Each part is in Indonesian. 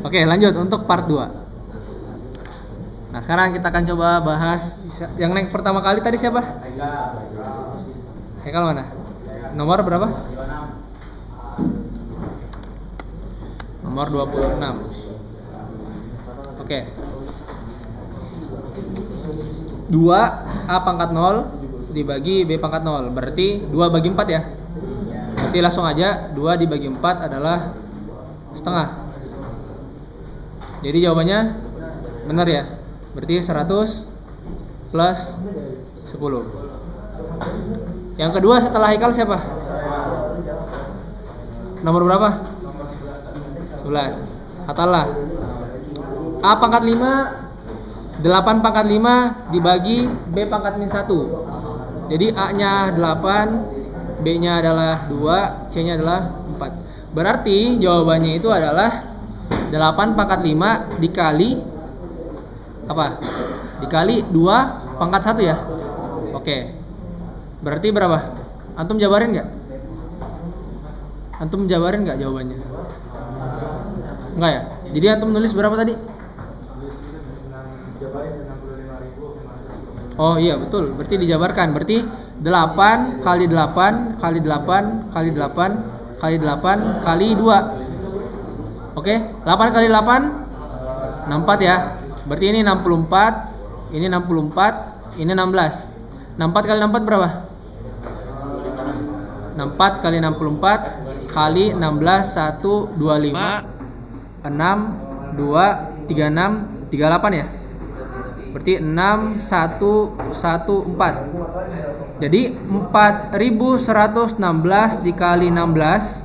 Oke, lanjut untuk part 2. Nah, sekarang kita akan coba bahas yang naik pertama kali tadi siapa? Haikal mana? Nomor berapa? Nomor 26. Oke. 2A pangkat 0 dibagi B pangkat 0. Berarti 2 bagi 4 ya. Berarti langsung aja 2 dibagi 4 adalah setengah. Jadi jawabannya benar ya. Berarti 100 plus 10. Yang kedua setelah Haikal siapa? Nomor berapa? 11. Atalah A pangkat 5 8 pangkat 5 dibagi B pangkat min 1. Jadi A nya 8, B nya adalah 2, C nya adalah 4. Berarti jawabannya itu adalah 8 pangkat 5 dikali apa? Dikali 2 pangkat 1 ya. Oke. Berarti berapa? Antum jabarin nggak? Antum jabarin nggak jawabannya? Enggak ya? Jadi antum nulis berapa tadi? Oh iya betul, berarti dijabarkan. Berarti 8 kali 8 kali 8 kali 8 kali 8 kali 2. Oke, 8 kali 8 64 ya. Berarti ini 64, ini 64, ini 16. 64 kali 64 berapa? 64 kali 64 kali 16 1 25 6 2 36 38 ya. Berarti 6114. Jadi 4116 dikali 16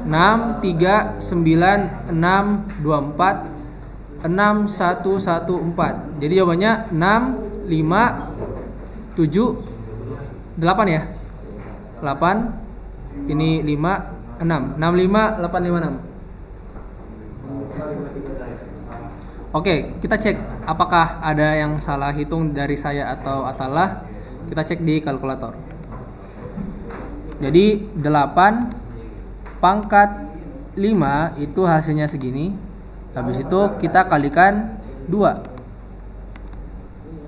639 624 6114. Jadi jawabannya 6578 ya. 8 ini 5 6 65856. Oke, kita cek apakah ada yang salah hitung dari saya atau Atalah. Kita cek di kalkulator. Jadi 8 pangkat 5 itu hasilnya segini. Habis itu kita kalikan 2.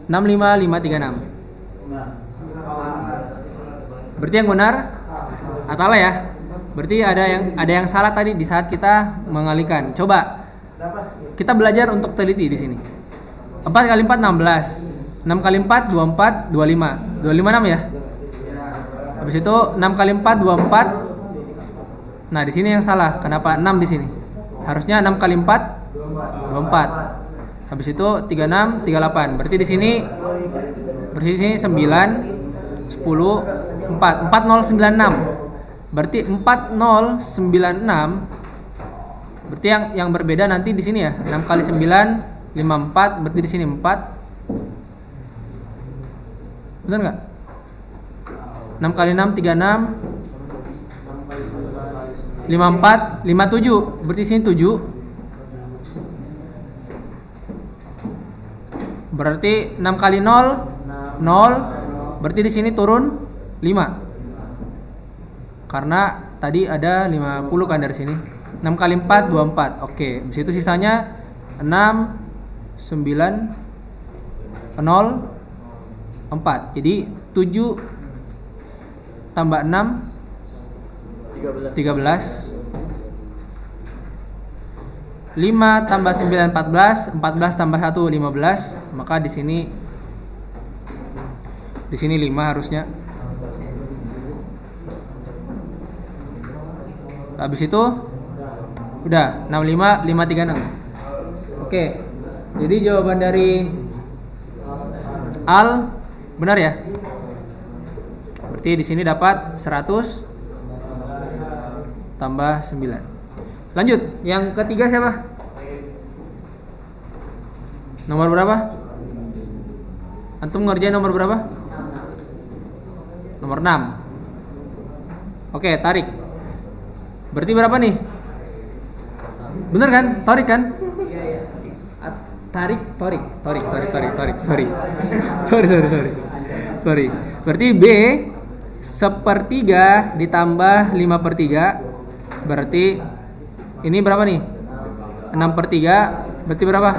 65536. Berarti yang benar Atalah ya. Berarti ada yang salah tadi di saat kita mengalikan. Coba kita belajar untuk teliti di sini. 4 kali 4 16. 6 kali 4 24 25. 25 6 ya. Habis itu 6 kali 4 24. Nah, di sini yang salah. Kenapa 6 di sini? Harusnya 6 kali 4 24. Habis itu 36 38. Berarti di sini 9 10 4 4096. Berarti 4096. Berarti yang berbeda nanti di sini ya. 6 kali 9 54, berarti di sini 4. Benar enggak? 6 kali 6 36 54 57. Berarti di sini 7. Berarti 6 kali 0 0. Berarti di sini turun 5. Karena tadi ada 50 kan dari sini. 6 kali 4 24. Oke, di situ sisanya 6 9 0 4. Jadi 7 tambah 6 13. 5 tambah 9 14, 14 tambah 1 15. Maka di sini 5 harusnya. Habis itu udah 65536. Oke. Jadi jawaban dari Al benar ya? Berarti di sini dapat 100 tambah 9. Lanjut, yang ketiga siapa? Nomor berapa? Antum ngerjain nomor berapa? Nomor 6. Oke, tarik. Berarti berapa nih? Bener kan? Tarik kan? Tarik. Sorry. Berarti B 1/3 ditambah 5/3. Berarti ini berapa nih? 6/3 berarti berapa?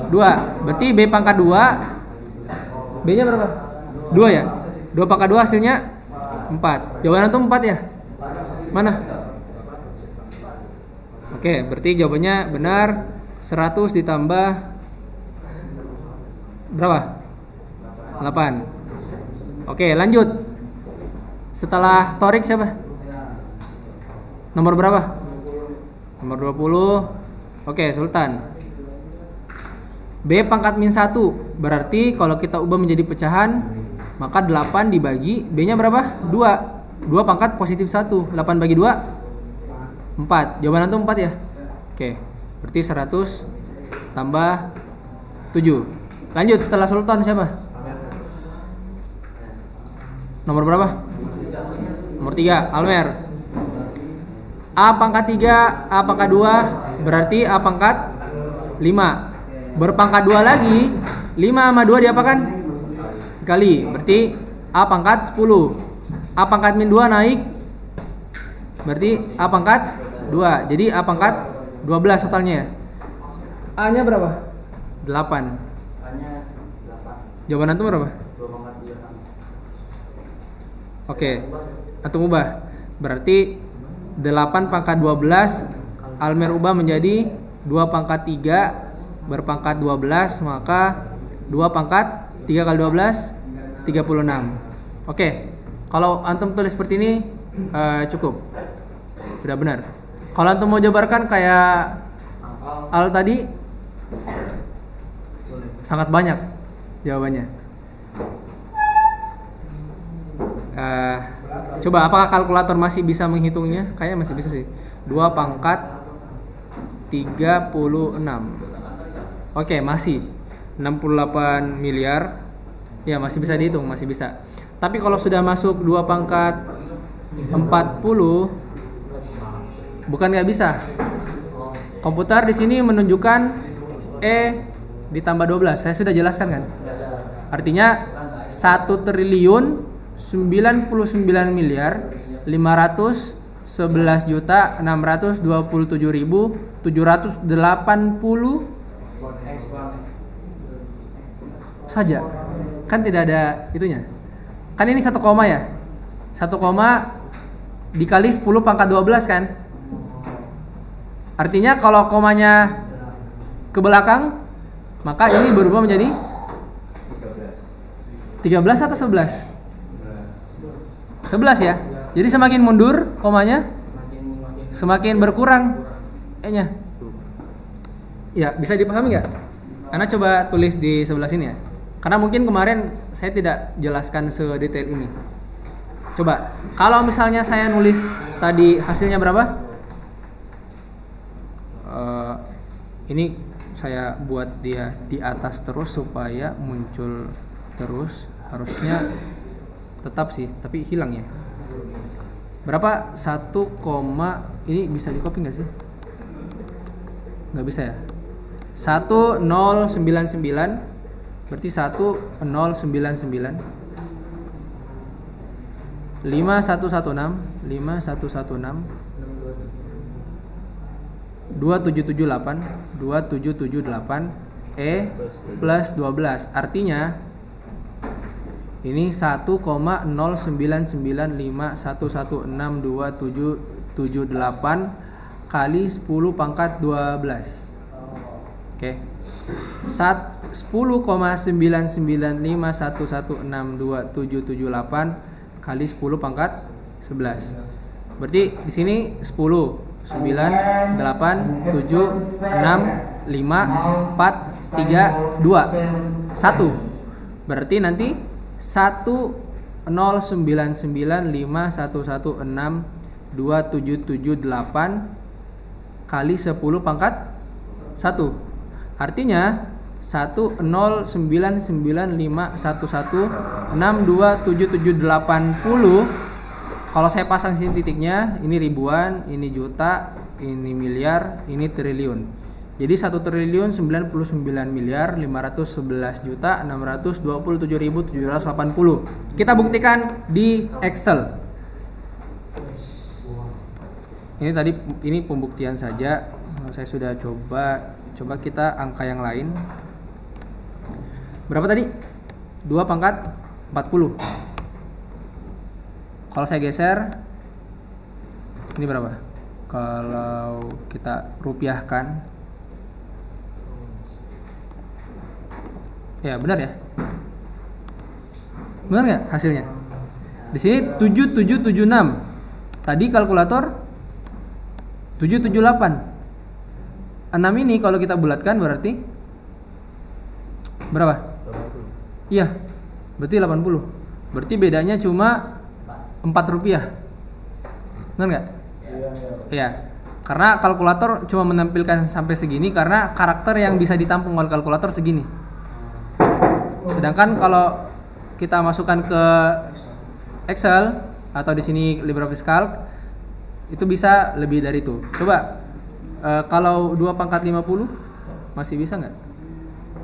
2. Berarti B pangkat 2, B nya berapa? 2 ya? 2 pangkat 2 hasilnya 4. Jawaban antum 4 ya? Mana? Oke, berarti jawabannya benar. 100 ditambah berapa? 8. Oke, lanjut. Setelah torik siapa? Nomor berapa? Nomor 20. Oke, Sultan. B pangkat min 1. Berarti kalau kita ubah menjadi pecahan, maka 8 dibagi B-nya berapa? 2. 2 pangkat positif 1. 8 bagi 2 4. Jawaban antum 4 ya? Oke. Berarti 100 tambah 7. Lanjut, setelah Sultan siapa? Nomor berapa? Nomor 3, Almer. A pangkat 3, A pangkat 2, berarti A pangkat 5. Berpangkat 2 lagi, 5 sama 2 diapakan? Dikali, berarti A pangkat 10. A pangkat min 2 naik, berarti A pangkat 2. Jadi A pangkat 12 totalnya. A nya berapa? 8. Jawaban antum berapa? Oke, antum ubah. Berarti 8 pangkat 12 Almer ubah menjadi 2 pangkat 3 berpangkat 12, maka 2 pangkat 3 kali 12 36. Oke. Kalau antum tulis seperti ini cukup. Sudah benar. Kalau antum mau jabarkan kayak Al tadi, sangat banyak jawabannya. Coba apakah kalkulator masih bisa menghitungnya? Kayaknya masih bisa sih. 2 pangkat 36. Oke, masih 68 miliar. Ya, masih bisa dihitung, masih bisa. Tapi kalau sudah masuk 2 pangkat 40, bukan nggak bisa. Komputer di sini menunjukkan E ditambah 12. Saya sudah jelaskan kan? Artinya 1 triliun 99 miliar 511 juta 627.780 saja. Kan tidak ada itunya. Kan ini 1 koma ya. 1 koma dikali 10 pangkat 12 kan. Artinya kalau komanya ke belakang, maka ini berubah menjadi 13 atau 11? 11 ya. Jadi semakin mundur komanya, semakin berkurang E-nya. Ya, bisa dipahami nggak? Anda coba tulis di sebelah sini ya. Karena mungkin kemarin saya tidak jelaskan sedetail ini. Coba, kalau misalnya saya nulis tadi hasilnya berapa? Ini saya buat dia di atas terus supaya muncul terus. Harusnya tetap sih, tapi hilang ya. Berapa? 1, ini bisa di copy nggak sih? Nggak bisa ya. 1099 berarti 1099 5116 2778 E plus 12. Artinya ini 1,099511627778 kali 10 pangkat 12. Oke. 10,99511627778 kali 10 pangkat 11. Berarti di sini 10, 9, 8, 7, 6, 5, 4, 3, 2, 1. Berarti nanti 10,99511627778 kali 10 pangkat 1. Artinya 10,99511627780. Kalau saya pasang sini titiknya, ini ribuan, ini juta, ini miliar, ini triliun. Jadi 1.999.611.627.780. Kita buktikan di Excel. Ini tadi ini pembuktian saja. saya sudah coba kita angka yang lain. Berapa tadi? 2 pangkat 40. Kalau saya geser, ini berapa? Kalau kita rupiahkan, ya benar ya? Benar nggak hasilnya? Di sini 7776. Tadi kalkulator 778. 6 ini kalau kita bulatkan berarti berapa? Iya, berarti 80. Berarti bedanya cuma 4 rupiah. Benar nggak? Iya. Karena kalkulator cuma menampilkan sampai segini karena karakter yang bisa ditampung oleh kalkulator segini. Sedangkan kalau kita masukkan ke Excel atau di sini LibreOffice Calc itu bisa lebih dari itu. Coba kalau 2 pangkat 50 masih bisa nggak?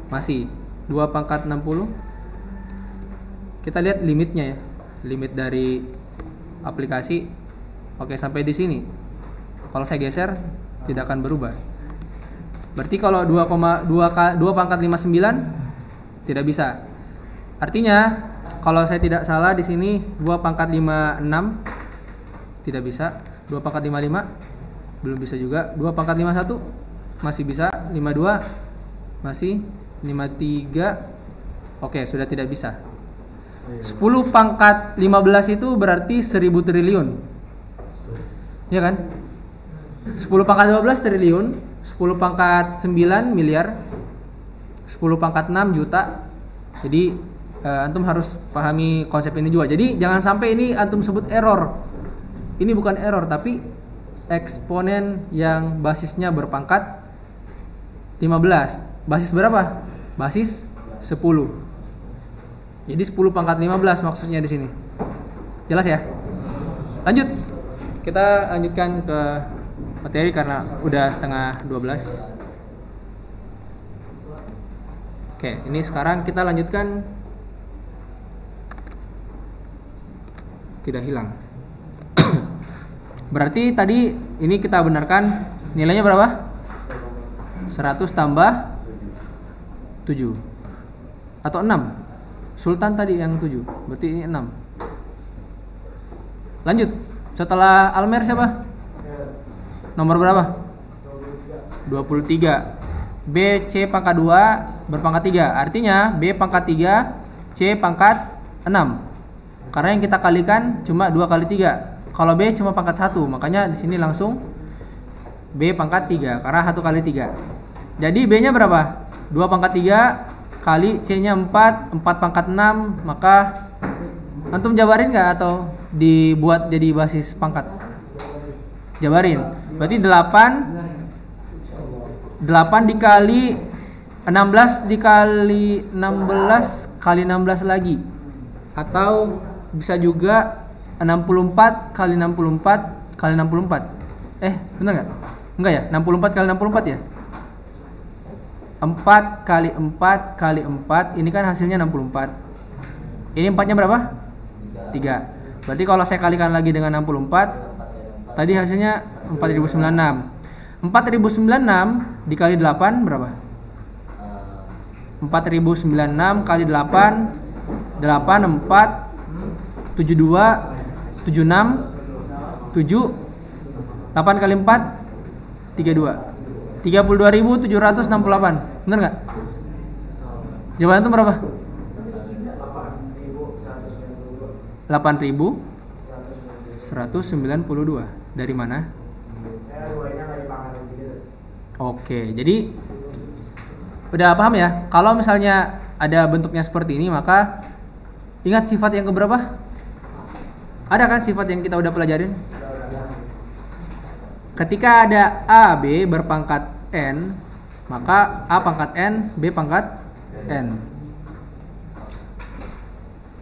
Masih. 2 pangkat 60. Kita lihat limitnya ya. Limit dari aplikasi. Oke, sampai di sini. Kalau saya geser tidak akan berubah. Berarti kalau 2 pangkat 59 tidak bisa. Artinya kalau saya tidak salah di sini 2 pangkat 56 tidak bisa. 2 pangkat 55 belum bisa juga. 2 pangkat 51 masih bisa. 52 masih. 53 oke, sudah tidak bisa. 10 pangkat 15 itu berarti 1000 triliun. Ya kan? 10 pangkat 12 triliun. 10 pangkat 9 miliar. 10 pangkat 6 juta. Jadi antum harus pahami konsep ini juga. Jadi jangan sampai ini antum sebut error. Ini bukan error tapi eksponen yang basisnya berpangkat 15. Basis berapa? Basis 10. Jadi 10 pangkat 15 maksudnya di sini. Jelas ya? Lanjut. Kita lanjutkan ke materi karena udah setengah 12. Oke, ini sekarang kita lanjutkan. Tidak hilang. Berarti tadi ini kita benarkan nilainya berapa? 100 tambah 7 atau 6. Sultan tadi yang 7, berarti ini 6. Lanjut. Setelah Almer siapa? Nomor berapa? 23. B C pangkat 2 berpangkat 3. Artinya B pangkat 3 C pangkat 6. Karena yang kita kalikan cuma 2 kali 3. Kalau B cuma pangkat 1, makanya di sini langsung B pangkat 3 karena 1 kali 3. Jadi B-nya berapa? 2 pangkat 3 kali C-nya 4 pangkat 6, maka antum jabarin nggak atau dibuat jadi basis pangkat? Jabarin. Berarti 8 dikali 16 dikali 16 kali 16 lagi. Atau bisa juga 64 kali 64 kali 64. Benar nggak? Enggak ya? 64 kali 64 ya? 4 kali 4 kali 4, ini kan hasilnya 64. Ini 4 nya berapa? 3. Berarti kalau saya kalikan lagi dengan 64, tadi hasilnya 4096. 4096 dikali 8 berapa? 4096 kali 8 4 72 76 7 8 kali 4 32 32.768. Bener nggak? Jawaban itu berapa? 8.192. Dari mana? Oke, jadi udah paham ya? Kalau misalnya ada bentuknya seperti ini, maka ingat sifat yang keberapa? Ada kan sifat yang kita udah pelajarin? Ketika ada A, B berpangkat N, maka A pangkat N, B pangkat N.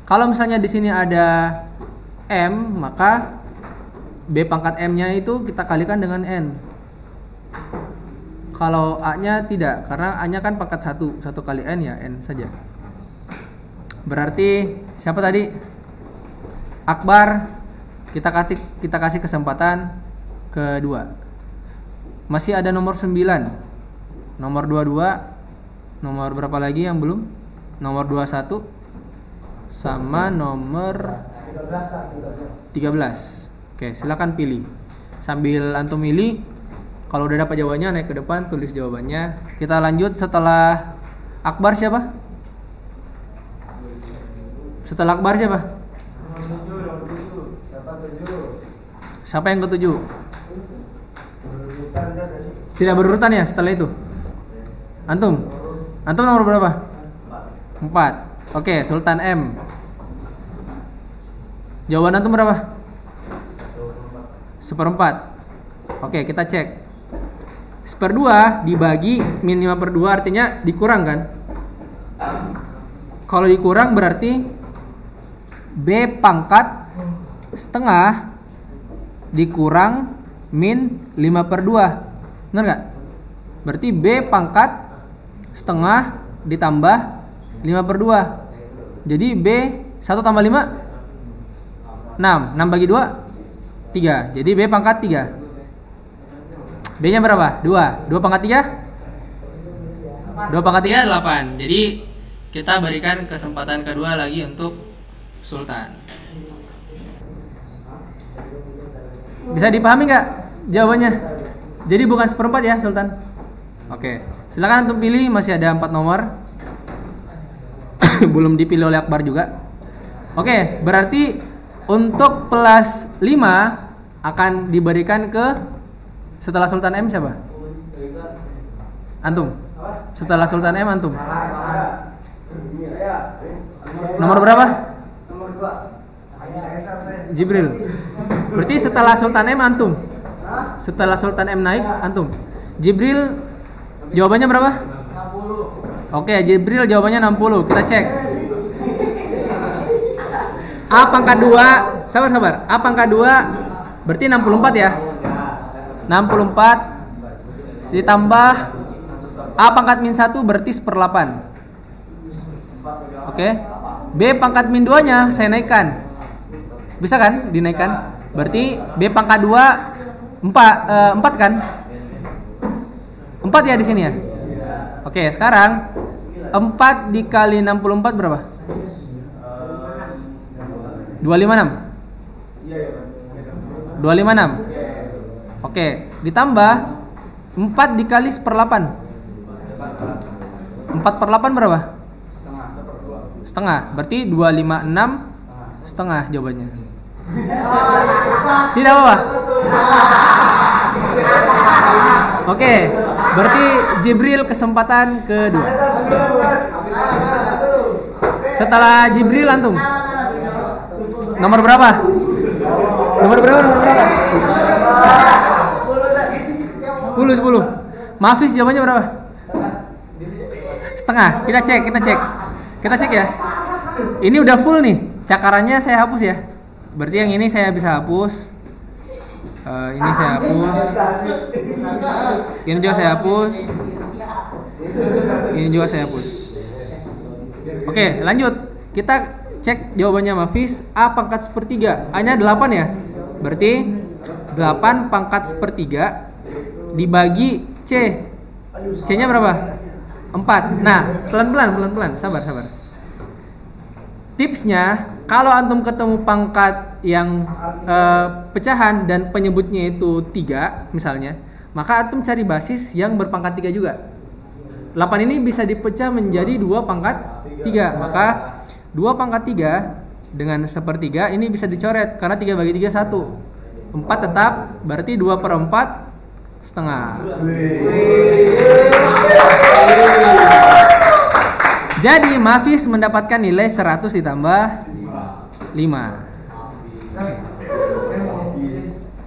Kalau misalnya di sini ada M, maka B pangkat M-nya itu kita kalikan dengan N. Kalau A-nya tidak, karena A-nya kan pangkat 1 kali N ya, N saja. Berarti siapa tadi? Akbar. Kita kasih kesempatan kedua. Masih ada nomor 9, nomor 22, nomor berapa lagi yang belum? Nomor 21 sama nomor 13. Oke, silakan pilih. Sambil antum pilih, kalau udah dapat jawabannya naik ke depan tulis jawabannya. Kita lanjut setelah Akbar siapa? Setelah Akbar siapa? Siapa yang ke-7? Tidak berurutan ya setelah itu? Antum? Antum nomor berapa? 4. Oke, Sultan M. Jawaban antum berapa? 1/4. Oke, kita cek. 1/2 dibagi min 5/2 artinya dikurang kan? Kalau dikurang berarti B pangkat setengah dikurang min 5/2. Benar gak? Berarti B pangkat setengah ditambah 5/2. Jadi B 1 tambah 5 6. 6 bagi 2 3. Jadi B pangkat 3. B nya berapa? 2. 2 pangkat 3 2 pangkat 3 8. Jadi kita berikan kesempatan kedua lagi untuk Sultan. Bisa dipahami nggak jawabannya? Jadi bukan 1/4 ya Sultan. Oke, silakan antum pilih. Masih ada 4 nomor. Belum dipilih oleh Akbar juga. Oke, berarti untuk plus 5 akan diberikan ke setelah Sultan M siapa? Antum. Setelah Sultan M antum. Nomor berapa? Nomor 2. Jibril. Berarti setelah Sultan M antum. Setelah Sultan M naik antum. Jibril jawabannya berapa? 60. Oke, Jibril jawabannya 60. Kita cek. A pangkat 2, sabar. A pangkat 2 berarti 64 ya. 64 ditambah A pangkat min 1 berarti 1/8. Oke. B pangkat min 2 nya saya naikkan. Bisa kan dinaikkan? Berarti B pangkat 2 4 kan? 4 ya di sini ya? Oke, sekarang 4 dikali 64 berapa? 256. 256. Oke, ditambah 4 dikali 1/8. 4/8 berapa? Setengah. Berarti 256 setengah jawabannya. Tidak apa-apa. Oke, berarti Jibril kesempatan kedua. Setelah Jibril antum. Nomor berapa? Nomor berapa? 10. Mafis jawabannya berapa? Setengah. Kita cek ya. Ini udah full nih. Cakarannya saya hapus ya. Berarti yang ini saya bisa hapus. Ini saya hapus. Ini juga saya hapus. Ini juga saya hapus. Oke, lanjut. Kita cek jawabannya Mafis. A pangkat 1/3. A-nya 8 ya. Berarti 8 pangkat 1/3 dibagi C. C-nya berapa? 4. Nah, pelan-pelan. Sabar. Tipsnya, kalau antum ketemu pangkat yang pecahan dan penyebutnya itu 3 misalnya, maka antum cari basis yang berpangkat 3 juga. 8 ini bisa dipecah menjadi 2 pangkat 3. Maka 2 pangkat 3 dengan 1/3 ini bisa dicoret karena 3 bagi 3 1. 4 tetap, berarti 2/4 setengah. Jadi Mafis mendapatkan nilai 100 ditambah 5.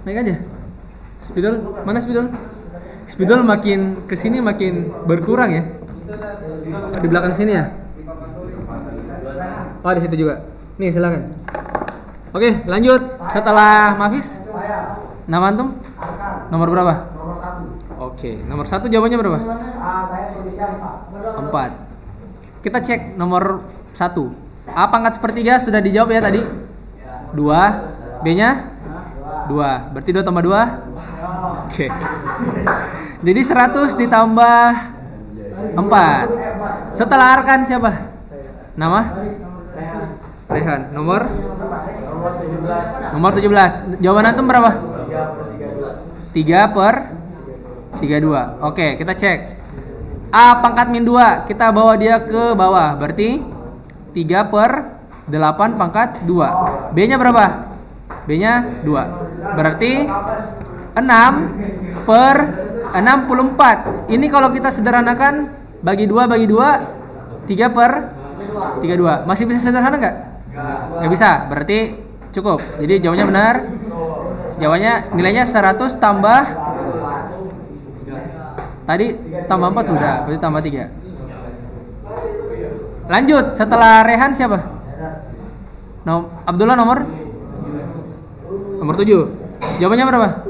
Naik aja. Spidol, mana spidol? Spidol makin kesini makin berkurang ya. Di belakang sini ya. Oh, di situ juga. Nih, silakan. Oke, lanjut. Setelah Mafis, nama antum? Nomor berapa? Nomor 1. Oke, nomor 1 jawabannya berapa? Saya tulisnya 4. Kita cek nomor 1. A pangkat 1/3 sudah dijawab ya tadi? 2. B-nya? 2. Berarti 2 tambah 2? Oke. Jadi 100 ditambah 4. Setelah Arkan siapa? Nama? Rehan. Nomor 17. Jawaban antum berapa? 3/32. Oke, kita cek. A pangkat min 2, kita bawa dia ke bawah. Berarti 3/8 pangkat 2. B nya berapa? B nya 2. Berarti 6/64. Ini kalau kita sederhanakan, bagi 2 bagi 2, 3/32. Masih bisa sederhana nggak? Nggak bisa. Berarti cukup. Jadi jawabannya benar. Jawabannya nilainya 100 tambah tadi tambah 4 sudah, berarti tambah 3. Lanjut, setelah Rehan siapa? Abdullah nomor 7. Jawabannya berapa?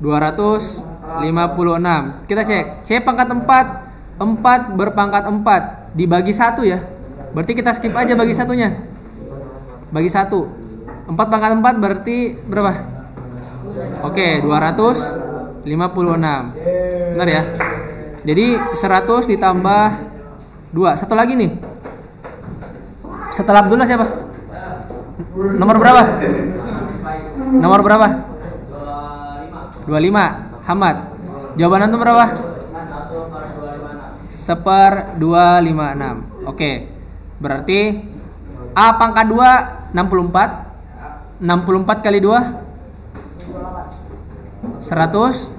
256. Kita cek. C pangkat 4, 4 berpangkat 4 dibagi 1 ya. Berarti kita skip aja bagi satunya. Bagi 1. 4 pangkat 4 berarti berapa? Oke, 256. Benar ya? Jadi 100 ditambah 2. Satu lagi nih. Setelah Abdullah siapa? Nomor berapa? Nomor berapa? 25. Hamad. Jawaban antum berapa? 1/256. Oke. Berarti A pangkat 2 64. 64 kali 2 100.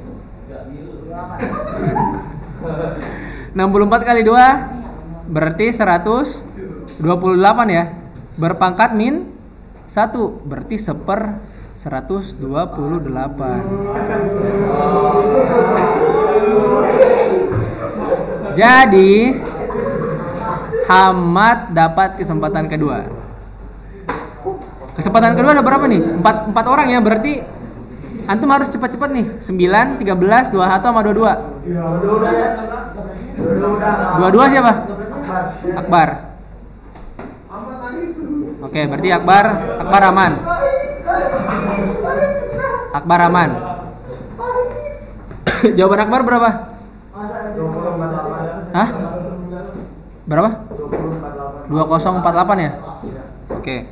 64 kali 2 berarti 128 ya. Berpangkat min 1 berarti 1/128. Jadi Hamad dapat kesempatan kedua. Kesempatan kedua ada berapa nih? 4 orang ya. Berarti antum harus cepat-cepat nih. 9, 13, 21 sama 22. 22 siapa? Akbar. Oke, berarti Akbar aman. Akbar aman. Jawaban Akbar berapa? Hah? Berapa? 2048 ya? Oke.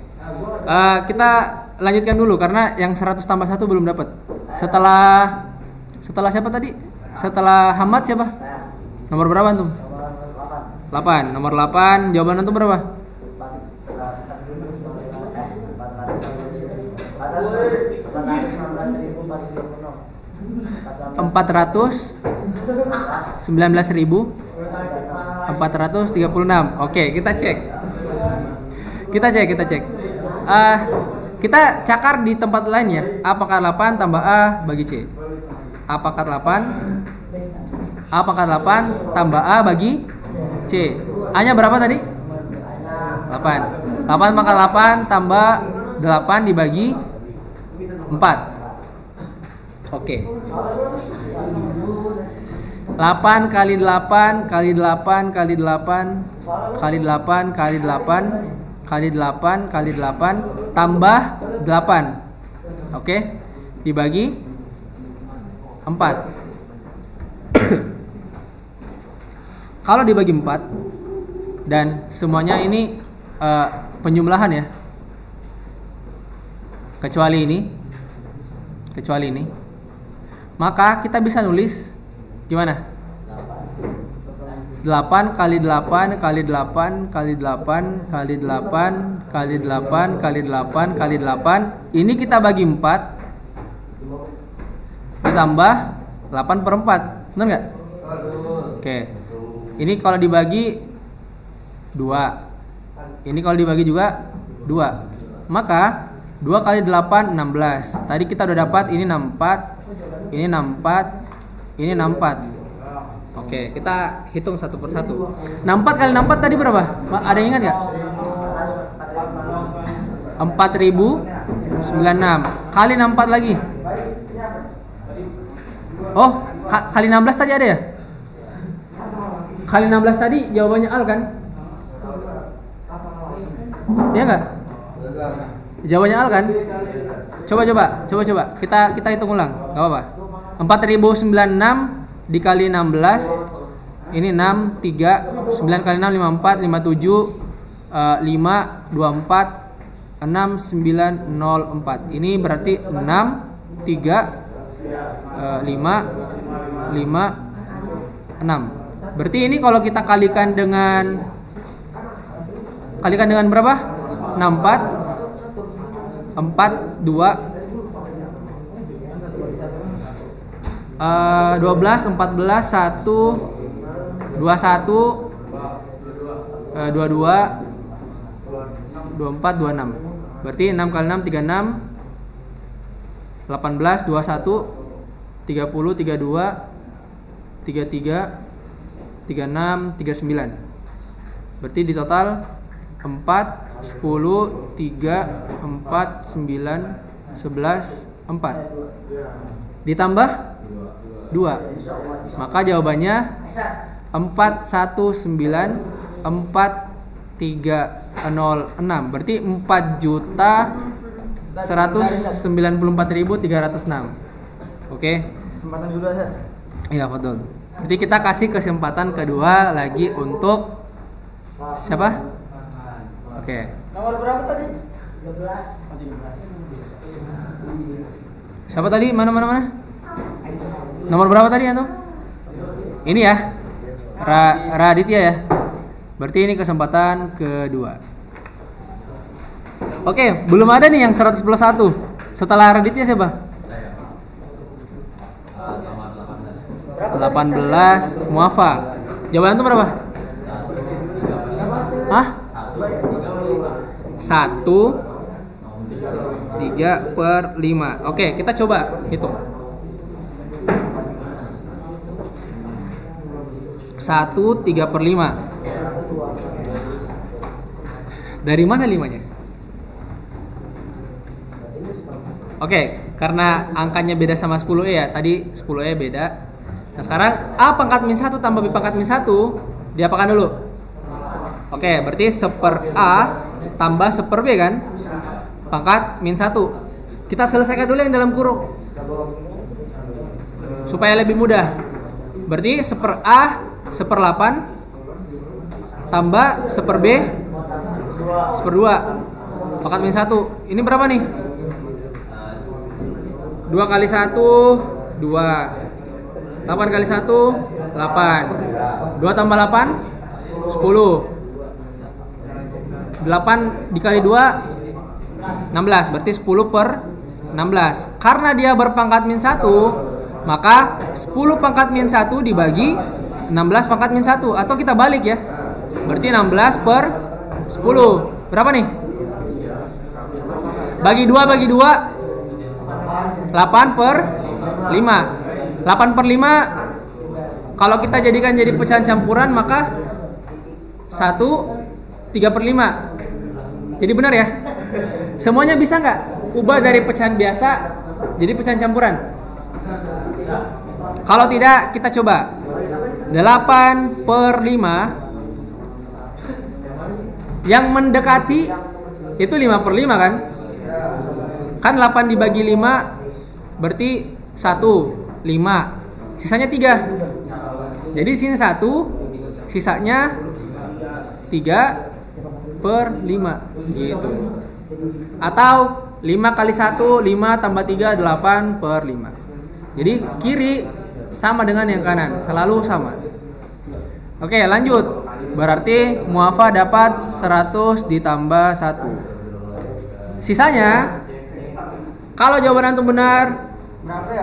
Kita lanjutkan dulu karena yang 100 tambah 1 belum dapat. Setelah siapa tadi? Setelah Hamad siapa? Nomor berapa antum? 8. Nomor 8. Jawaban antum berapa? 419.436. Oke, kita cek. Kita cakar di tempat lain ya. A pangkat 8 tambah A bagi C. A pangkat 8 tambah A bagi C. A nya berapa tadi? 8. 8 pangkat 8 tambah 8 dibagi 4. Oke. 8 kali 8 kali 8 kali 8 kali 8 kali 8 kali 8 kali 8 tambah 8. Oke. Dibagi 4. Kalau dibagi 4 dan semuanya ini penjumlahan ya. Kecuali ini. Maka kita bisa nulis gimana? 8 kali 8 kali 8 kali 8 kali 8 kali 8 kali 8 kali 8. Ini kita bagi 4 ditambah 8/4. Benar nggak? Oke. Ini kalau dibagi 2. Ini kalau dibagi juga 2. Maka 2 kali 8 16. Tadi kita udah dapat ini 64, ini 64, ini 64. Oke, kita hitung satu persatu. 64 kali 64 tadi berapa? Ada yang ingat nggak? 4096. Kali 64 lagi. Oh, kali 16 tadi ada ya? Kali 16 tadi jawabannya Al kan? Iya nggak? Jawabannya Al kan? Coba. Kita hitung ulang. Gak apa-apa. 4096 dikali 16 ini 6 3 9 kali 6 54 57 5 24 6 9 0 4. Ini berarti 6 3 5 5 6. Berarti ini kalau kita kalikan dengan berapa? 64 4 2 12 14 1 21 22 24 26. Berarti 6 kali 6 36 18 21 30 32 33 36 39. Berarti di total 4 10 3 4 9 11 4 ditambah 2. Maka jawabannya 419 4306. Berarti 4.194.306. Oke. Kesempatan kedua saya. Iya, betul. Berarti kita kasih kesempatan kedua lagi untuk siapa? Oke. Nomor berapa tadi? 13. Siapa tadi? Mana? Nomor berapa tadi antum? Ini ya. Raditya ya. Berarti ini kesempatan kedua. Oke, belum ada nih yang 100 plus 1. Setelah Raditya siapa? 18 Muafa. Jawaban antum berapa? Hah? 1 3/5. Oke, kita coba hitung. 1 3/5. Dari mana 5-nya? Oke, karena angkanya beda sama 10E ya. Tadi 10E beda. Nah, sekarang A pangkat min 1 tambah B pangkat min 1 diapakan dulu? Oke, berarti 1/A tambah 1/B kan? Pangkat min 1. Kita selesaikan dulu yang dalam kurung supaya lebih mudah. Berarti 1/A 1/8 tambah 1/B 1/2 pangkat min 1. Ini berapa nih? 2 kali 1 2. 8 kali 1 8. 2 tambah 8 10. 8 dikali 2 16. Berarti 10/16. Karena dia berpangkat min 1, maka 10 pangkat min 1 dibagi 16 pangkat min 1. Atau kita balik ya. Berarti 16/10. Berapa nih? Bagi 2 8/5. 8/5 kalau kita jadikan jadi pecahan campuran maka 1 3/5. Jadi benar ya? Semuanya bisa nggak ubah dari pecahan biasa jadi pecahan campuran? Kalau tidak, kita coba 8/5 yang mendekati itu 5/5 kan? Kan 8 dibagi 5 berarti 1 5. Sisanya 3. Jadi di sini 1, sisanya 3/5 gitu. Atau 5 kali 1 5 tambah 3 8/5. Jadi kiri sama dengan yang kanan, selalu sama. Oke, lanjut. Berarti Muafa dapat 100 ditambah 1. Sisanya kalau jawaban antum benar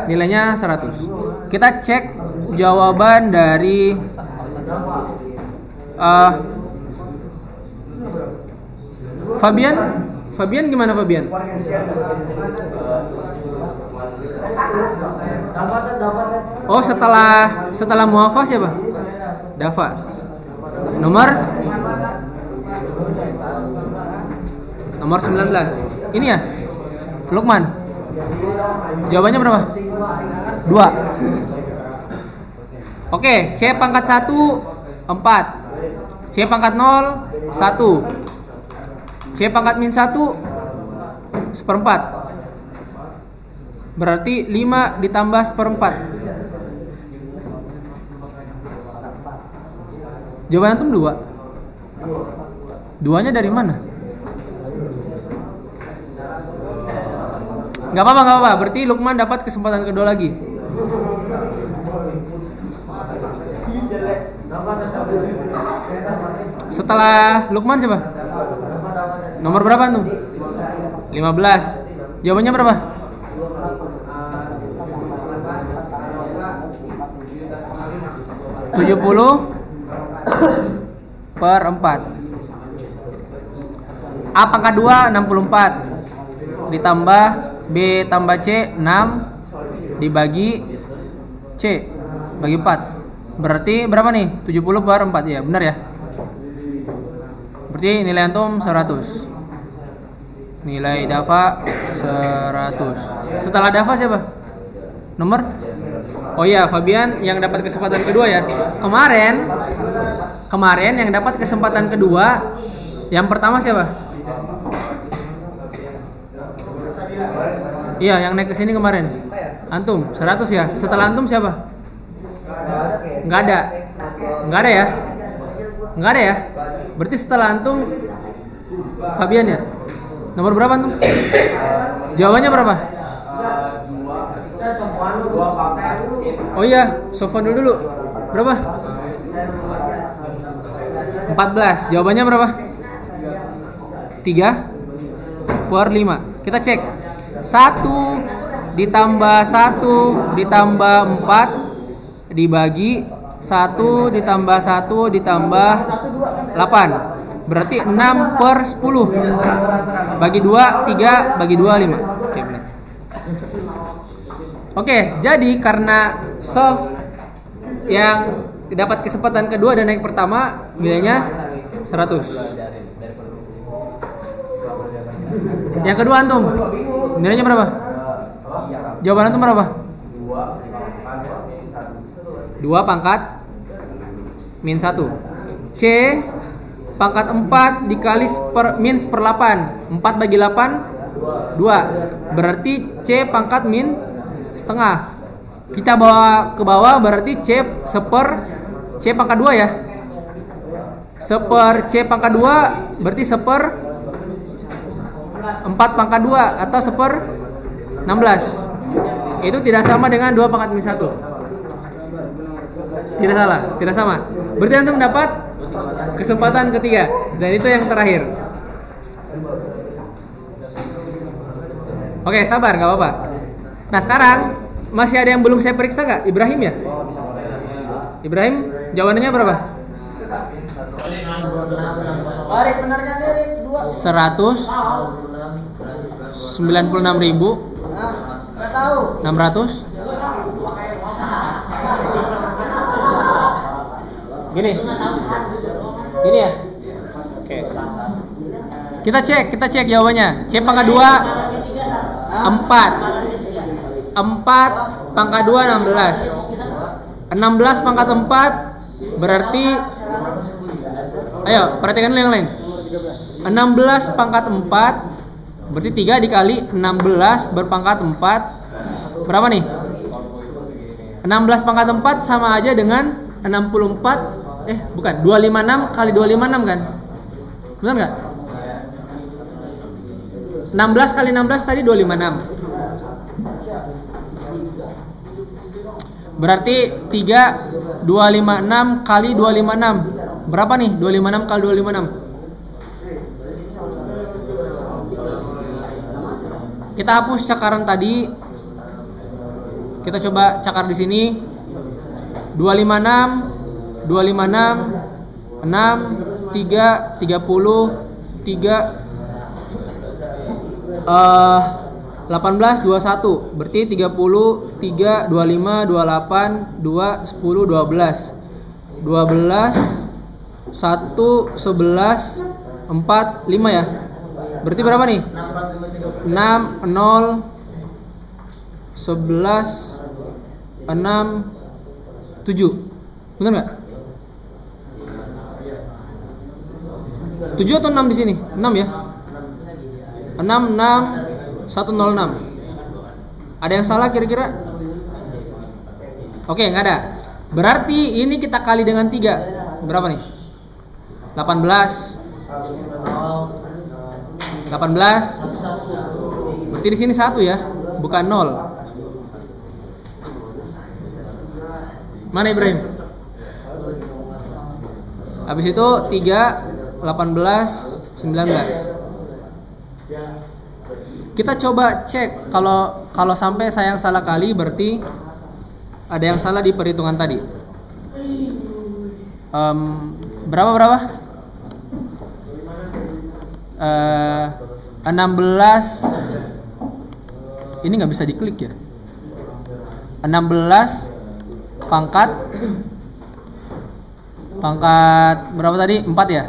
nilainya 100. Kita cek jawaban dari Fabian. Fabian gimana Fabian? Oh, setelah Muafa siapa? Dava. Nomor 19. Ini ya? Lukman. Jawabannya berapa? 2. Oke, C pangkat 1 4. C pangkat 0 1. C pangkat min 1 1/4. Berarti 5 ditambah seperempat. Jawaban antum 2. Duanya dari mana? Gak apa-apa. Berarti Lukman dapat kesempatan kedua lagi. Setelah Lukman siapa? Nomor berapa antum? 15. Jawabannya berapa? 70 per 4. A pangkat 2 64 ditambah B tambah C 6 dibagi C bagi 4. Berarti berapa nih? 70 per 4 ya, benar ya? Berarti nilai antum 100. Nilai Dafa 100. Setelah Dafa siapa? Nomor? Oh iya, Fabian yang dapat kesempatan kedua ya. Kemarin yang dapat kesempatan kedua, yang pertama siapa? Iya, yang naik ke sini kemarin. Antum 100 ya. Setelah antum siapa? Enggak ada. Enggak ada ya? Enggak ada ya? Berarti setelah antum Fabian ya. Nomor berapa antum? Jawabannya berapa? Oh iya, Sofwan dulu. Berapa? 14. Jawabannya berapa? 3 per 5. Kita cek. 1 ditambah 1 ditambah 4 dibagi 1 ditambah 1 ditambah 8. Berarti 6 per 10. Bagi 2 3, bagi 2 5. Oke, benar. Oke, jadi karena Sof yang dapat kesempatan kedua dan naik pertama, nilainya 100. Yang kedua antum, nilainya berapa? Jawaban antum berapa? 2 pangkat min 1. C pangkat 4 dikali min per 8. 4 bagi 8 2. Berarti C pangkat min setengah. Kita bawa ke bawah, berarti C pangkat 2 ya. Seper C pangkat 2 berarti seper 4 pangkat 2 atau seper 16. Itu tidak sama dengan 2 pangkat min 1. Tidak salah, tidak sama. Berarti antum mendapat kesempatan ketiga dan itu yang terakhir. Oke, sabar, nggak apa-apa. Nah sekarang masih ada yang belum saya periksa nggak? Ibrahim ya? Ibrahim, jawabannya berapa? 196.600. Gini ya. Oke. Kita cek jawabannya. C pangkat 2 4 pangkat 2 16. 16 pangkat 4 berarti, ayo perhatikan dulu yang lain. 16 pangkat 4 berarti 3 dikali 16 berpangkat 4 berapa nih? 16 pangkat 4 sama aja dengan 64. Bukan, 256 kali 256 kan? Benar nggak? 16 kali 16 tadi 256. Berarti 3 256 kali 256. Berapa nih? 256 kali 256. Kita hapus cakaran tadi. Kita coba cakar di sini. 256 6 3 30 3 18 21 berarti 30 3 25 28 2 10 12 12 1 11 4 5 ya. Berarti berapa nih? 6 0 11 6 7. Benar enggak? 7 atau 6 di sini? 6 ya. 6 106. Ada yang salah kira-kira? Oke, nggak ada. Berarti ini kita kali dengan 3. Berapa nih? 18. 18. Berarti di sini 1 ya, bukan 0. Mana Ibrahim? Habis itu 3, 18, 19. Kita coba cek kalau sampai saya yang salah kali, berarti ada yang salah di perhitungan tadi. Berapa? 16. Ini nggak bisa diklik ya. 16 pangkat berapa tadi? 4 ya?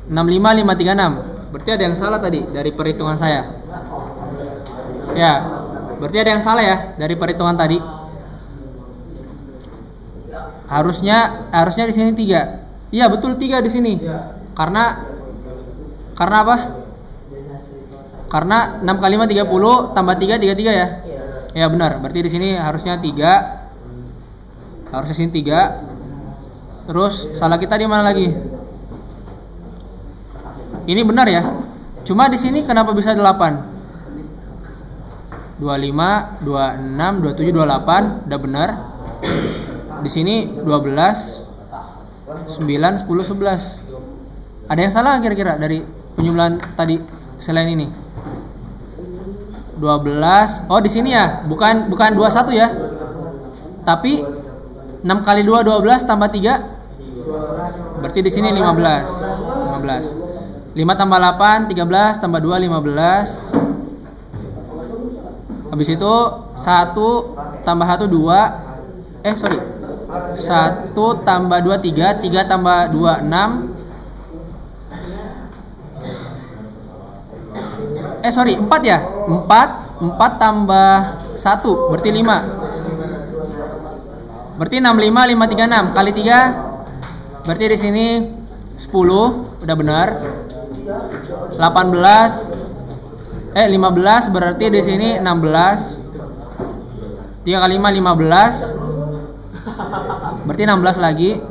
65536. Berarti ada yang salah tadi dari perhitungan saya. Ya, berarti ada yang salah ya dari perhitungan tadi. Harusnya di sini 3. Iya, betul 3 di sini. Karena apa? Karena 6 kali 5 30 tambah 3 33 ya. Ya benar, berarti di sini harusnya 3. Harusnya sini 3. Terus salah kita di mana lagi? Ini benar ya. Cuma di sini kenapa bisa 8? 25, 26, 27, 28 udah benar. Di sini 12, 9, 10, 11. Ada yang salah kira-kira dari penjumlahan tadi selain ini? 12. Oh, di sini ya, bukan 21 ya. Tapi 6 kali 2 12 tambah 3. Berarti di sini 15. 5 tambah 8 13 tambah 2 15. Habis itu 1 tambah 1 2. 1 tambah 2 3, 3 tambah 2 6. 4 ya? 4 tambah 1 berarti 5. Berarti 65 536 kali 3 berarti di sini 10, udah benar. 15 berarti di sini 16. 3 kali 5 15. Berarti 16 lagi.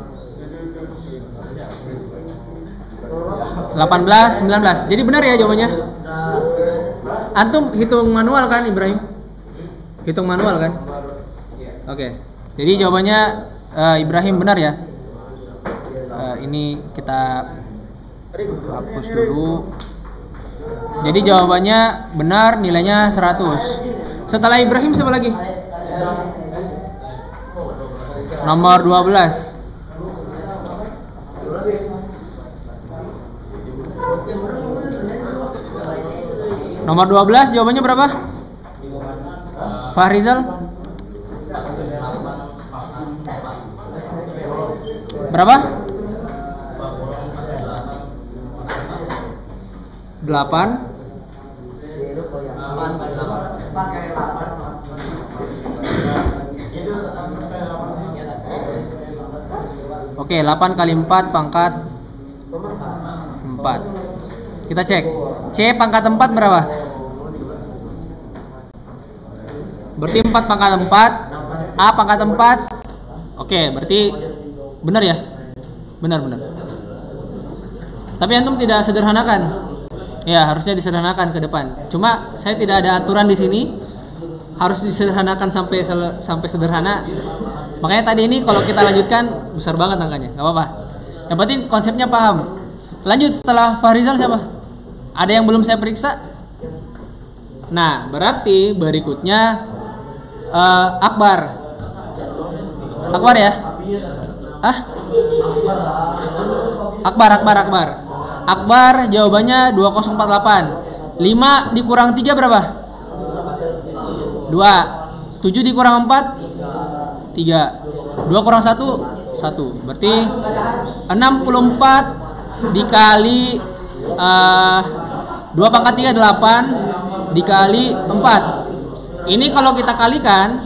18 19. Jadi benar ya jawabannya? Antum hitung manual kan Ibrahim? Hitung manual kan? Oke. Jadi jawabannya Ibrahim benar ya? Ini kita hapus dulu. Jadi jawabannya benar, nilainya 100. Setelah Ibrahim siapa lagi? Nomor 12. Nomor 12 jawabannya berapa? Fahrizal? Berapa? 8. Oke, 8 kali 4 pangkat 4. Kita cek. C pangkat 4 berapa? Berarti 4 pangkat 4. A pangkat 4. Oke, berarti benar ya? Benar. Tapi antum tidak sederhanakan. Ya, harusnya disederhanakan ke depan. Cuma saya tidak ada aturan di sini. Harus disederhanakan sampai sederhana. Makanya tadi ini kalau kita lanjutkan besar banget angkanya. Enggak apa-apa. Yang penting konsepnya paham. Lanjut setelah Fahrizal siapa? Ada yang belum saya periksa? Nah, berarti berikutnya Akbar. Akbar ya? Akbar. Akbar jawabannya 2048. 5 dikurang 3 berapa? 2. 7 dikurang 4 3. 2 kurang 1 1. Berarti 64 dikali 2 pangkat 3 8 dikali 4. Ini kalau kita kalikan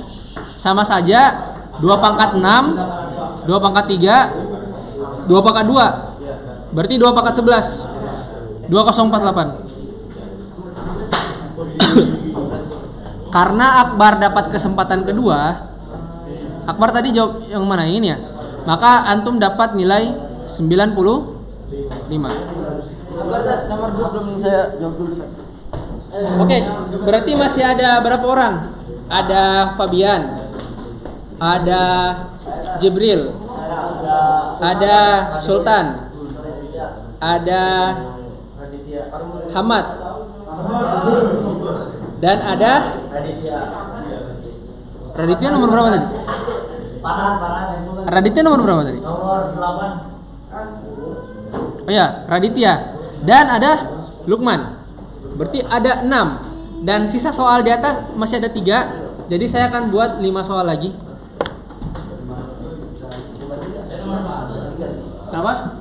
sama saja 2 pangkat 6 2 pangkat 3 2 pangkat 2. Berarti 2 pangkat 11 2048. Karena Akbar dapat kesempatan kedua, Akbar tadi jawab yang mana ini ya? Maka antum dapat nilai 95. Akbar nomor 2 belum saya jawab dulu. Oke, berarti masih ada berapa orang? Ada Fabian, ada Jibril, ada Sultan, ada Hamad, dan ada Raditya. Nomor berapa tadi? Raditya nomor berapa tadi? Nomor 8. Oh ya, Raditya. Dan ada Lukman. Berarti ada 6. Dan sisa soal di atas masih ada 3. Jadi saya akan buat 5 soal lagi. Kenapa?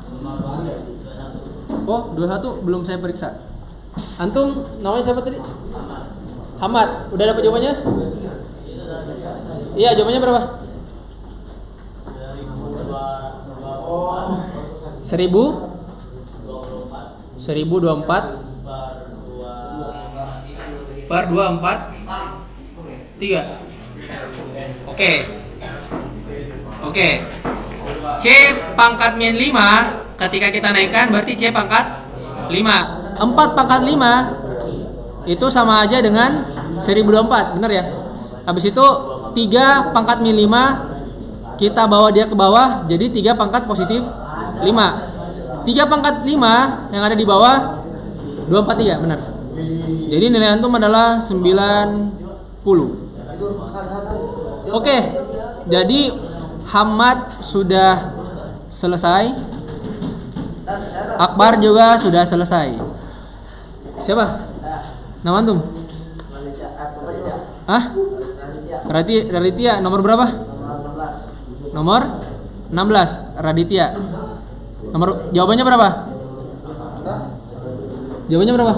Oh, 21 belum saya periksa. Antum namanya siapa tadi? Hamad. Udah dapat jawabannya? Iya, jawabannya berapa? 1024 per 24 3. Oke. C pangkat min 5 ketika kita naikkan berarti C pangkat 5. 4 pangkat 5 itu sama aja dengan 1024, benar ya? Habis itu 3 pangkat min 5 kita bawa dia ke bawah jadi 3 pangkat positif 5. 3 pangkat 5 yang ada di bawah 243, benar. Jadi nilai antum adalah 90. Oke. Jadi Hamad sudah selesai. Akbar juga sudah selesai. Siapa? Nama antum? Raditya nomor berapa? Nomor 16. Raditya. Nomor jawabannya berapa? Jawabannya berapa?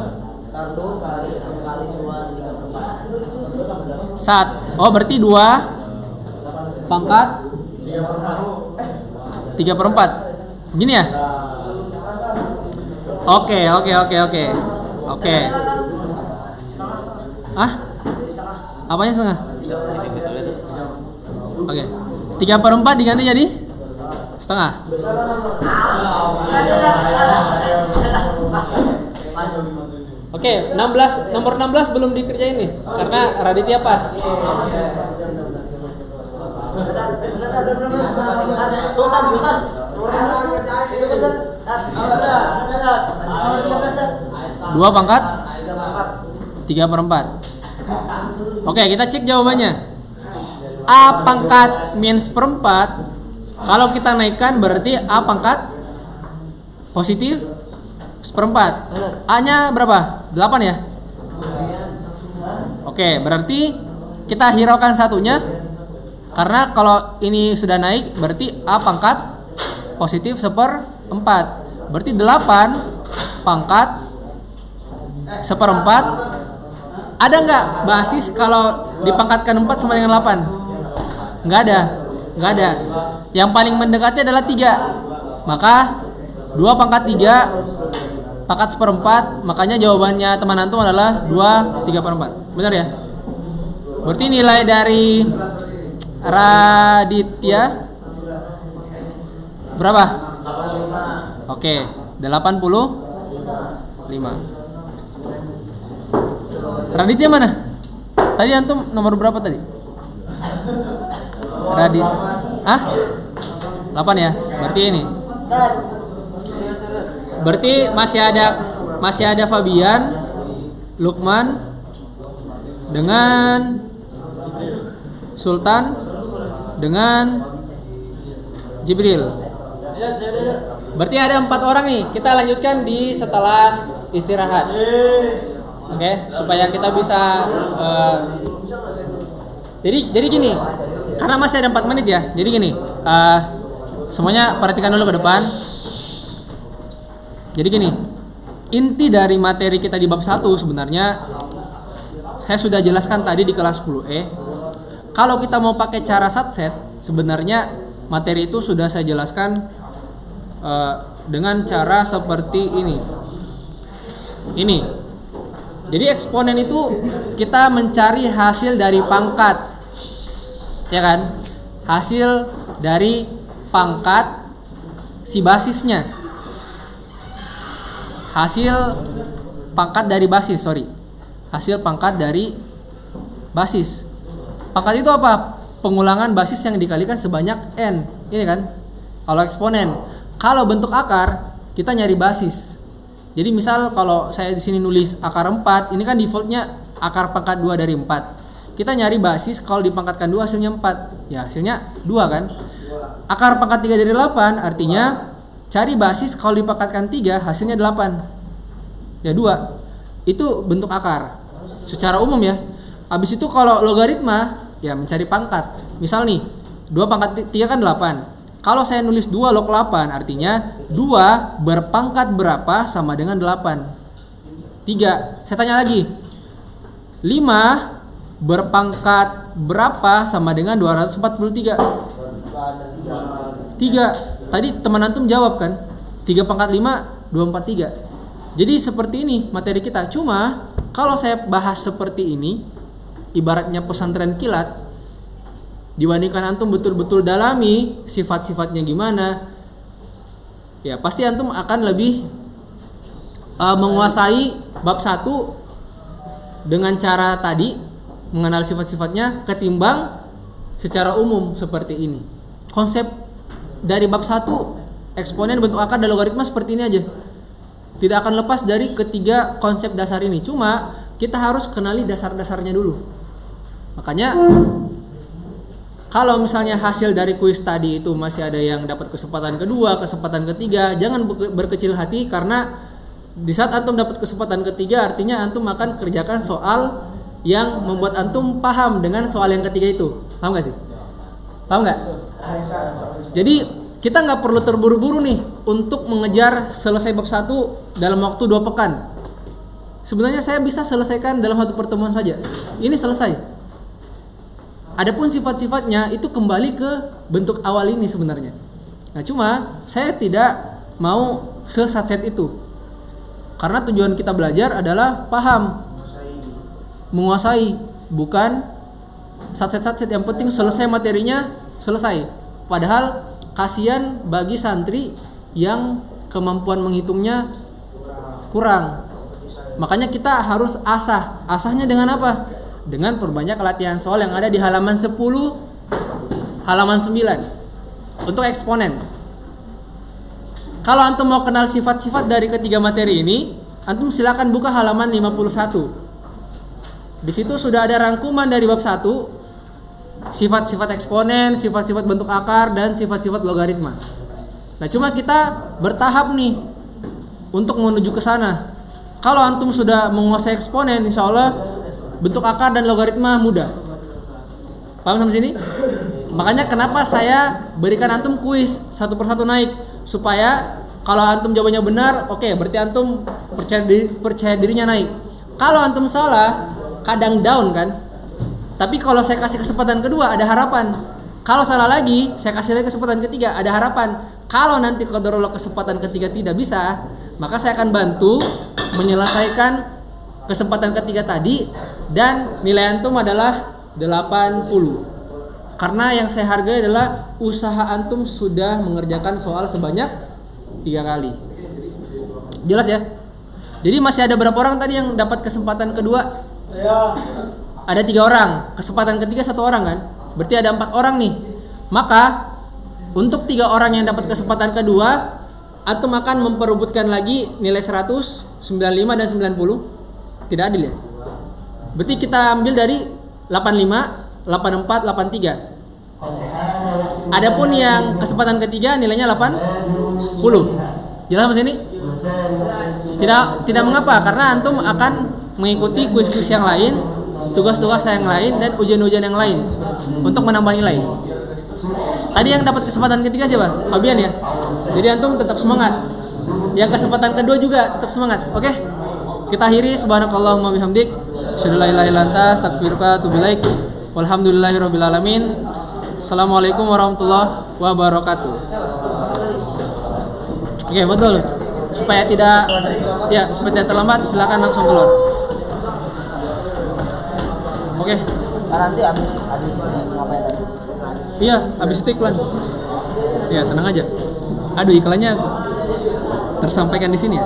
1. Oh, berarti 2 pangkat 3/4. Gini ya? Oke. Apanya setengah? Oke. 3/4 diganti jadi setengah. Oke, 16 nomor 16 belum dikerjain nih karena Raditya pas. Dua pangkat 3/4. Oke, kita cek jawabannya. A pangkat min 1/4 kalau kita naikkan berarti A pangkat positif 1/4. A nya berapa? 8 ya? Oke, berarti kita hiraukan satunya. Karena kalau ini sudah naik berarti A pangkat positif 1/4. Berarti 8 pangkat 1/4. Ada nggak basis kalau dipangkatkan 4 sama dengan 8? Nggak ada. Yang paling mendekati adalah 3. Maka 2 pangkat 3 pangkat 1/4. Makanya jawabannya teman antum adalah 2 3/4. Benar ya? Berarti nilai dari Raditya berapa? Oke, 85. Raditya mana? Tadi antum nomor berapa tadi? Radit. 8 ya? Berarti ini. Berarti masih ada Fabian, Lukman dengan Sultan dengan Jibril. Berarti ada 4 orang nih. Kita lanjutkan di setelah istirahat. Oke, supaya kita bisa jadi gini. Karena masih ada 4 menit ya. Jadi gini, semuanya perhatikan dulu ke depan. Jadi gini, inti dari materi kita di bab 1 sebenarnya saya sudah jelaskan tadi di kelas 10E. Kalau kita mau pakai cara satset, sebenarnya materi itu sudah saya jelaskan dengan cara seperti ini. Ini. Jadi eksponen itu kita mencari hasil dari pangkat, ya kan? Hasil dari pangkat si basisnya. Hasil pangkat dari basis, hasil pangkat dari basis. Pangkat itu apa? Pengulangan basis yang dikalikan sebanyak n, ini kan? Kalau eksponen. Kalau bentuk akar, kita nyari basis. Jadi misal kalau saya di sini nulis akar 4, ini kan defaultnya akar pangkat 2 dari 4. Kita nyari basis, kalau dipangkatkan 2 hasilnya 4. Ya hasilnya 2 kan. Akar pangkat 3 dari 8 artinya cari basis, kalau dipangkatkan 3 hasilnya 8. Ya 2. Itu bentuk akar secara umum ya. Habis itu kalau logaritma ya mencari pangkat. Misal nih 2 pangkat 3 kan 8. Kalau saya nulis 2 log 8 artinya 2 berpangkat berapa sama dengan 8. 3. Saya tanya lagi. 5 berpangkat berapa sama dengan 243? 3. Tadi teman antum jawab kan? 3 pangkat 5 243. Jadi seperti ini materi kita. Cuma kalau saya bahas seperti ini, ibaratnya pesantren kilat, dibandingkan antum betul-betul dalami sifat-sifatnya gimana, ya pasti antum akan lebih menguasai bab 1 dengan cara tadi mengenal sifat-sifatnya ketimbang secara umum seperti ini. Konsep dari bab 1 eksponen, bentuk akar, dan logaritma seperti ini aja. Tidak akan lepas dari ketiga konsep dasar ini. Cuma kita harus kenali dasar-dasarnya dulu. Makanya kalau misalnya hasil dari kuis tadi itu masih ada yang dapat kesempatan kedua, kesempatan ketiga, jangan berkecil hati, karena di saat antum dapat kesempatan ketiga artinya antum akan kerjakan soal yang membuat antum paham dengan soal yang ketiga itu. Paham gak sih? Paham gak? Jadi kita nggak perlu terburu-buru nih untuk mengejar selesai bab 1 dalam waktu 2 pekan. Sebenarnya saya bisa selesaikan dalam satu pertemuan saja. Ini selesai. Adapun sifat-sifatnya itu kembali ke bentuk awal ini sebenarnya. Nah cuma saya tidak mau sesatset itu, karena tujuan kita belajar adalah paham, menguasai, bukan satset-satset. Yang penting selesai materinya, selesai. Padahal kasihan bagi santri yang kemampuan menghitungnya kurang. Makanya kita harus asah. Asahnya dengan apa? Dengan perbanyak latihan soal yang ada di halaman 10, halaman 9 untuk eksponen. Kalau antum mau kenal sifat-sifat dari ketiga materi ini, antum silakan buka halaman 51. Di situ sudah ada rangkuman dari bab 1, sifat-sifat eksponen, sifat-sifat bentuk akar, dan sifat-sifat logaritma. Nah, cuma kita bertahap nih untuk menuju ke sana. Kalau antum sudah menguasai eksponen, insya Allah bentuk akar dan logaritma mudah. Paham sampai sini? Makanya kenapa saya berikan antum kuis satu persatu naik, supaya kalau antum jawabannya benar, oke, berarti antum percaya dirinya naik. Kalau antum salah, kadang down kan. Tapi kalau saya kasih kesempatan kedua, ada harapan. Kalau salah lagi, saya kasih lagi kesempatan ketiga, ada harapan. Kalau nanti qadarullah kesempatan ketiga tidak bisa, maka saya akan bantu menyelesaikan kesempatan ketiga tadi, dan nilai antum adalah 80. Karena yang saya hargai adalah usaha antum sudah mengerjakan soal sebanyak 3 kali. Jelas ya? Jadi masih ada berapa orang tadi yang dapat kesempatan kedua? Ada 3 orang. Kesempatan ketiga 1 orang kan? Berarti ada 4 orang nih. Maka untuk 3 orang yang dapat kesempatan kedua, antum akan memperebutkan lagi nilai 100, 95 dan 90. Tidak adil ya? Berarti kita ambil dari 85, 84, 83. Adapun yang kesempatan ketiga nilainya 80. Jelas Mas ini? Tidak mengapa, karena antum akan mengikuti kuis-kuis yang lain, tugas-tugas yang lain, dan ujian-ujian yang lain untuk menambah nilai. Tadi yang dapat kesempatan ketiga siapa? Fabian ya? Jadi antum tetap semangat. Yang kesempatan kedua juga tetap semangat. Oke? Kita akhiri, subhanakallahumma bihamdik, asyhadu an la ilaha illa anta, astaghfiruka wa atubu ilaik. Walhamdulillahirabbil alamin. Assalamualaikum warahmatullahi wabarakatuh. Oke, betul. Supaya tidak terlambat, silakan langsung keluar. Oke. Nah, nanti habis ini ngapain tadi? Iya, habis itu iklan. Ya, tenang aja. Aduh, iklannya tersampaikan di sini ya.